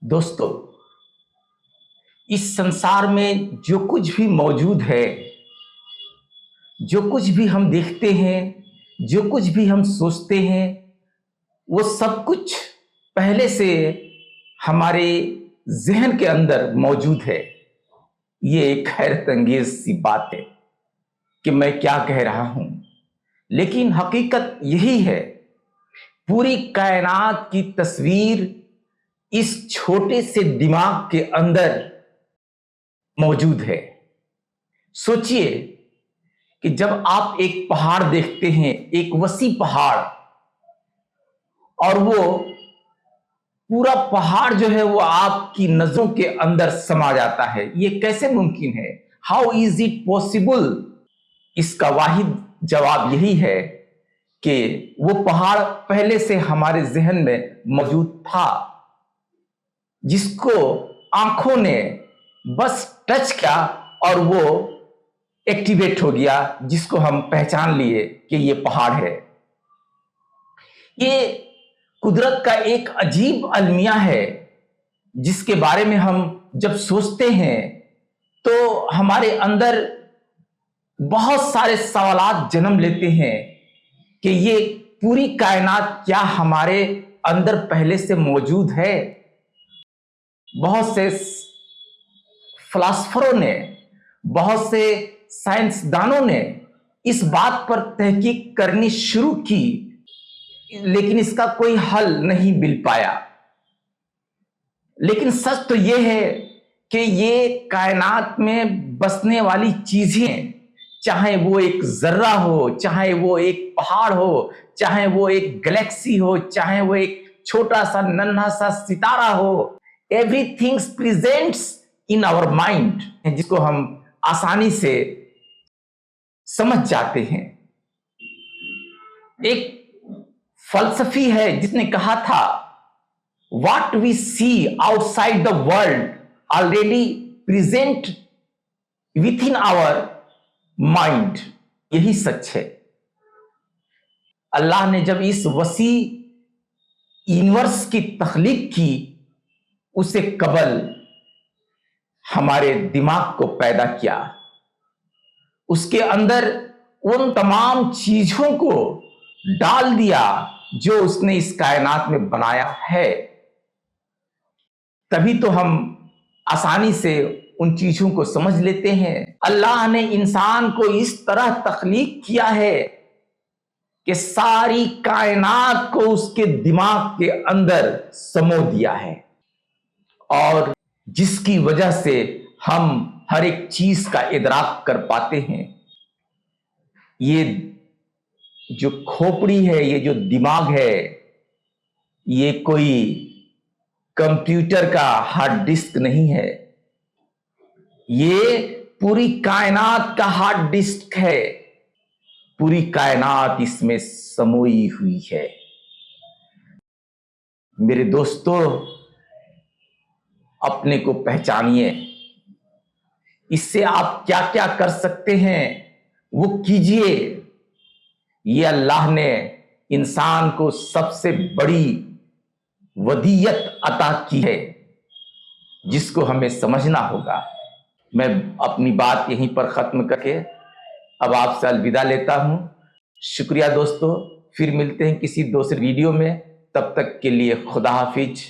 दोस्तों, इस संसार में जो कुछ भी मौजूद है, जो कुछ भी हम देखते हैं, जो कुछ भी हम सोचते हैं, वो सब कुछ पहले से हमारे ज़हन के अंदर मौजूद है। ये एक हैरत अंगेज़ सी बात है कि मैं क्या कह रहा हूँ, लेकिन हकीकत यही है। पूरी कायनात की तस्वीर इस छोटे से दिमाग के अंदर मौजूद है। सोचिए कि जब आप एक पहाड़ देखते हैं, एक वसी पहाड़, और वो पूरा पहाड़ जो है वो आपकी नजरों के अंदर समा जाता है, ये कैसे मुमकिन है? How is it possible? इसका वाहिद जवाब यही है कि वो पहाड़ पहले से हमारे जहन में मौजूद था, जिसको आंखों ने बस टच किया और वो एक्टिवेट हो गया, जिसको हम पहचान लिए कि ये पहाड़ है। ये कुदरत का एक अजीब अलमिया है, जिसके बारे में हम जब सोचते हैं तो हमारे अंदर बहुत सारे सवालात जन्म लेते हैं कि ये पूरी कायनात क्या हमारे अंदर पहले से मौजूद है? बहुत से फिलासफरों ने, बहुत से साइंसदानों ने इस बात पर तहकीक करनी शुरू की, लेकिन इसका कोई हल नहीं मिल पाया। लेकिन सच तो यह है कि ये कायनात में बसने वाली चीजें, चाहे वो एक जर्रा हो, चाहे वो एक पहाड़ हो, चाहे वो एक गैलेक्सी हो, चाहे वो एक छोटा सा नन्हा सा सितारा हो, everything presents in our mind, जिसको हम आसानी से समझ जाते हैं। एक फलसफी है जिसने कहा था, what we see outside the world already present with in our mind. यही सच है। अल्लाह ने जब इस वसी यूनिवर्स की तख्लीक की, उसे कबल हमारे दिमाग को पैदा किया। उसके अंदर उन तमाम चीजों को डाल दिया जो उसने इस कायनात में बनाया है। तभी तो हम आसानी से उन चीजों को समझ लेते हैं। अल्लाह ने इंसान को इस तरह तख्लीक किया है कि सारी कायनात को उसके दिमाग के अंदर समो दिया है, और जिसकी वजह से हम हर एक चीज का इदराक कर पाते हैं। ये जो खोपड़ी है, ये जो दिमाग है, ये कोई कंप्यूटर का हार्ड डिस्क नहीं है, ये पूरी कायनात का हार्ड डिस्क है। पूरी कायनात इसमें समोई हुई है। मेरे दोस्तों, अपने को पहचानिए। इससे आप क्या क्या कर सकते हैं वो कीजिए। ये अल्लाह ने इंसान को सबसे बड़ी वदीयत अता की है, जिसको हमें समझना होगा। मैं अपनी बात यहीं पर खत्म करके अब आपसे अलविदा लेता हूं। शुक्रिया दोस्तों, फिर मिलते हैं किसी दूसरे वीडियो में। तब तक के लिए खुदा हाफिज।